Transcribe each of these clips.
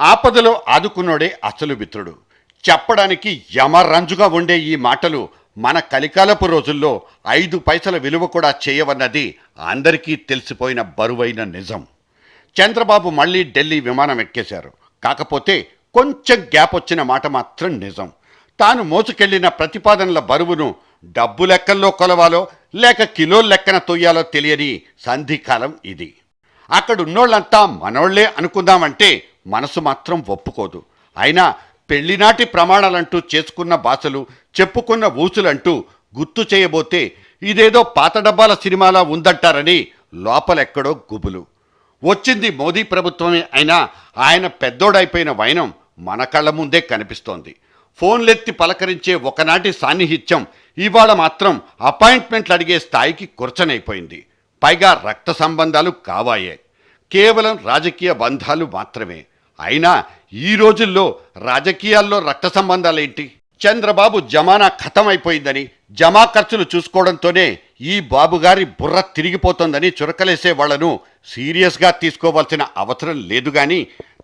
ఆపదలో ఆదుకున్నోడే అసలు మిత్రుడు. చెప్పడానికి యమరంజుగా ఉండే ఈ మాటలు మన కలికాలపు రోజుల్లో 5 పైసల విలువ కూడా చేయవన్నది అందరికీ తెలిసిపోయిన బరువైన నిజం. చంద్రబాబు మళ్ళీ ఢిల్లీ విమానం ఎక్కేశారు. కాకపోతే కొంచెం గ్యాప్ వచ్చిన మాట మాత్రం నిజం. తాను మోసుకెళ్లిన ప్రతిపాదనల బరువును డబ్బు లెక్కల్లో కొలవాలో లేక కిలోల లెక్కన తొయ్యాలో తెలియని సంధికాలం ఇది. అక్కడున్నోళ్లంతా మనోళ్లే అనుకుందామంటే మనసు మాత్రం ఒప్పుకోదు. అయినా పెళ్లినాటి ప్రమాణాలంటూ చేసుకున్న బాసలు, చెప్పుకున్న ఊసులంటూ గుర్తు చేయబోతే ఇదేదో పాత డబ్బాల సినిమాలా ఉందంటారని లోపలెక్కడో గుబులు. వచ్చింది మోదీ ప్రభుత్వమే అయినా ఆయన పెద్దోడైపోయిన వైనం మన కళ్ళ ముందే కనిపిస్తోంది. ఫోన్లెత్తి పలకరించే ఒకనాటి సాన్నిహిత్యం ఇవాళ మాత్రం అపాయింట్మెంట్లు అడిగే స్థాయికి కుర్చనైపోయింది. పైగా రక్త సంబంధాలు కావాయే, కేవలం రాజకీయ బంధాలు మాత్రమే. అయినా ఈ రోజుల్లో రాజకీయాల్లో రక్త సంబంధాలేంటి? చంద్రబాబు జమానా ఖతమైపోయిందని, జమా ఖర్చులు చూసుకోవడంతోనే ఈ బాబుగారి బుర్ర తిరిగిపోతోందని చురకలేసే వాళ్లను సీరియస్గా తీసుకోవాల్సిన అవసరం లేదు. గాని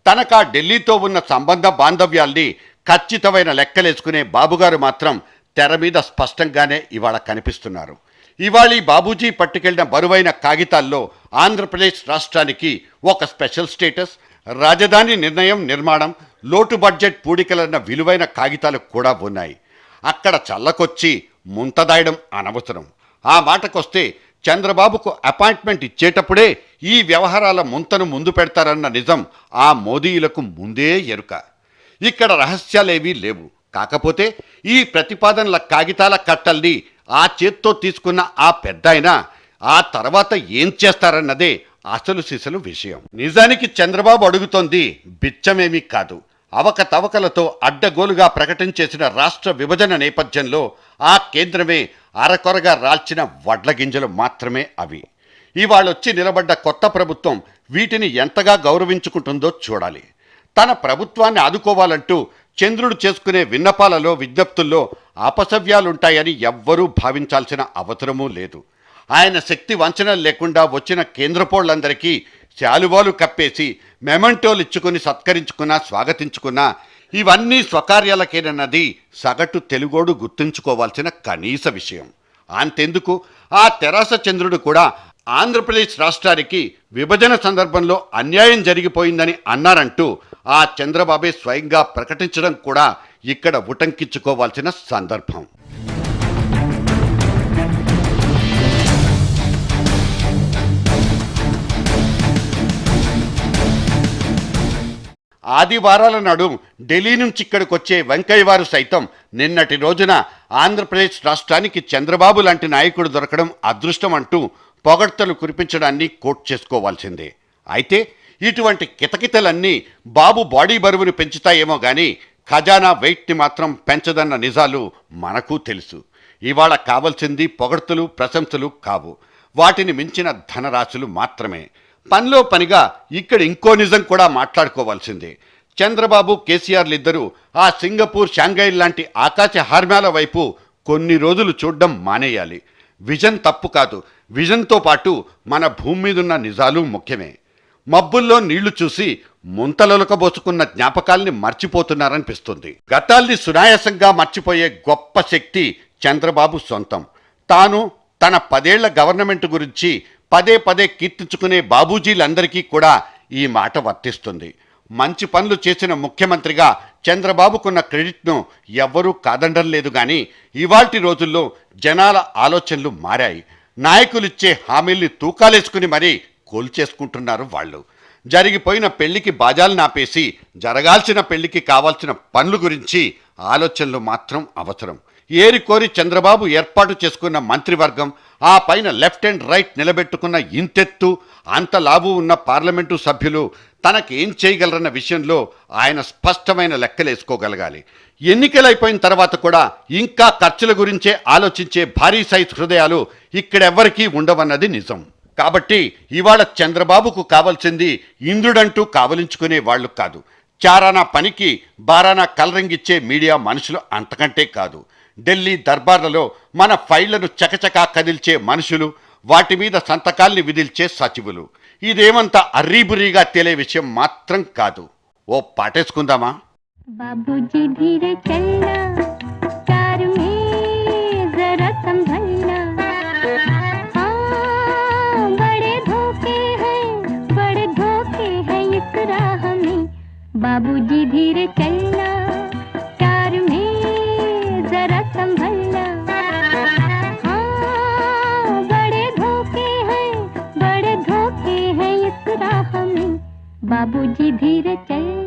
తనకా ఢిల్లీతో ఉన్న సంబంధ బాంధవ్యాల్ని ఖచ్చితమైన లెక్కలేసుకునే బాబుగారు మాత్రం తెర మీద స్పష్టంగానే ఇవాళ కనిపిస్తున్నారు. ఇవాళ బాబూజీ పట్టుకెళ్లిన బరువైన కాగితాల్లో ఆంధ్రప్రదేశ్ రాష్ట్రానికి ఒక స్పెషల్ స్టేటస్, రాజధాని నిర్మాణం, లోటు బడ్జెట్ పూడికలన్న విలువైన కాగితాలు కూడా ఉన్నాయి. అక్కడ చల్లకొచ్చి ముంతదాయడం అనవసరం. ఆ మాటకొస్తే చంద్రబాబుకు అపాయింట్మెంట్ ఇచ్చేటప్పుడే ఈ వ్యవహారాల ముంతను ముందు పెడతారన్న నిజం ఆ మోదీయులకు ముందే ఎరుక. ఇక్కడ రహస్యాలేవీ లేవు. కాకపోతే ఈ ప్రతిపాదనల కాగితాల కట్టల్ని ఆ చేత్తో తీసుకున్న ఆ పెద్దాయన ఆ తర్వాత ఏం చేస్తారన్నదే అసలు సిసలు విషయం. నిజానికి చంద్రబాబు అడుగుతోంది బిచ్చమేమీ కాదు. అవకతవకలతో అడ్డగోలుగా ప్రకటించేసిన రాష్ట్ర విభజన నేపథ్యంలో ఆ కేంద్రమే అరకొరగా రాల్చిన వడ్ల గింజలు మాత్రమే అవి. ఇవాళొచ్చి నిలబడ్డ కొత్త ప్రభుత్వం వీటిని ఎంతగా గౌరవించుకుంటుందో చూడాలి. తన ప్రభుత్వాన్ని ఆదుకోవాలంటూ చంద్రుడు చేసుకునే విన్నపాలలో, విజ్ఞప్తుల్లో అపసవ్యాలుంటాయని ఎవ్వరూ భావించాల్సిన అవసరమూ లేదు. ఆయన శక్తి వంచనలు లేకుండా వచ్చిన కేంద్రపోళ్లందరికీ శాలువాలు కప్పేసి మెమంటోలు ఇచ్చుకుని సత్కరించుకున్నా, స్వాగతించుకున్నా ఇవన్నీ స్వకార్యాలకేనన్నది సగటు తెలుగోడు గుర్తుంచుకోవాల్సిన కనీస విషయం. అంతెందుకు, ఆ తెరాస చంద్రుడు కూడా ఆంధ్రప్రదేశ్ రాష్ట్రానికి విభజన సందర్భంలో అన్యాయం జరిగిపోయిందని అన్నారంటూ ఆ చంద్రబాబే స్వయంగా ప్రకటించడం కూడా ఇక్కడ ఉటంకించుకోవాల్సిన సందర్భం. ఆదివారాల నాడు ఢిల్లీ నుంచి ఇక్కడికొచ్చే వెంకయ్యవారు సైతం నిన్నటి రోజున ఆంధ్రప్రదేశ్ రాష్ట్రానికి చంద్రబాబు లాంటి నాయకుడు దొరకడం అదృష్టం అంటూ పొగడ్తలు కురిపించడాన్ని కోట్ చేసుకోవాల్సిందే. అయితే ఇటువంటి కితకితలన్నీ బాబు బాడీ బరువును పెంచుతాయేమో గాని ఖజానా వెయిట్ని మాత్రం పెంచదన్న నిజాలు మనకు తెలుసు. ఇవాళ కావలసింది పొగడ్తలు, ప్రశంసలు కావు, వాటిని మించిన ధనరాశులు మాత్రమే. పనిలో పనిగా ఇక్కడ ఇంకో నిజం కూడా మాట్లాడుకోవాల్సిందే. చంద్రబాబు, కేసీఆర్లు ఇద్దరూ ఆ సింగపూర్, షాంఘై లాంటి ఆకాశ హార్మ్యాల వైపు కొన్ని రోజులు చూడడం మానేయాలి. విజన్ తప్పు కాదు, విజన్తో పాటు మన భూమి మీదున్న నిజాలు ముఖ్యమే. మబ్బుల్లో నీళ్లు చూసి ముంతలొలకబోసుకున్న జ్ఞాపకాల్ని మర్చిపోతున్నారనిపిస్తుంది. గతాల్ని సునాయాసంగా మర్చిపోయే గొప్ప శక్తి చంద్రబాబు సొంతం. తాను తన 10 ఏళ్ల గవర్నమెంట్ గురించి పదే పదే కీర్తించుకునే బాబూజీలందరికీ కూడా ఈ మాట వర్తిస్తుంది. మంచి పనులు చేసిన ముఖ్యమంత్రిగా చంద్రబాబుకున్న క్రెడిట్ను ఎవ్వరూ కాదండం లేదు. కానీ ఇవాల్టి రోజుల్లో జనాల ఆలోచనలు మారాయి. నాయకులిచ్చే హామీల్ని తూకాలేసుకుని మరీ కోల్చేసుకుంటున్నారు వాళ్ళు. జరిగిపోయిన పెళ్లికి బాజాలు నాపేసి జరగాల్సిన పెళ్లికి కావాల్సిన పనుల గురించి ఆలోచనలు మాత్రం అవసరం. ఏరికోరి చంద్రబాబు ఏర్పాటు చేసుకున్న మంత్రివర్గం, ఆ పైన లెఫ్ట్ అండ్ రైట్ నిలబెట్టుకున్న ఇంతెత్తు అంత లాభం ఉన్న పార్లమెంటు సభ్యులు తనకేం చేయగలరన్న విషయంలో ఆయన స్పష్టమైన లెక్కలేసుకోగలగాలి. ఎన్నికలైపోయిన తర్వాత కూడా ఇంకా ఖర్చుల గురించే ఆలోచించే భారీ సైజ్ హృదయాలు ఇక్కడెవ్వరికీ ఉండవన్నది నిజం. కాబట్టి ఇవాళ చంద్రబాబుకు కావాల్సింది ఇంద్రుడంటూ కావలించుకునే వాళ్ళు కాదు, చారానా పనికి బారానా కలరింగిచ్చే మీడియా మనుషులు అంతకంటే కాదు. ఢిల్లీ దర్బార్లలో మన ఫైళ్లను చకచకా కదిల్చే మనుషులు, వాటి మీద సంతకాల్ని విధిల్చే సచివులు. ఇదేమంత అర్రీబురీగా తేలే విషయం మాత్రం కాదు. ఓ పాటేసుకుందామా? बाबूजी धीरे चलना, कार में जरा संभलना, हाँ बड़े धोखे हैं इस राह में। बाबूजी धीरे चलना, कार में जरा संभलना, हाँ बड़े धोखे हैं इस राह में। बाबूजी धीरे चलना।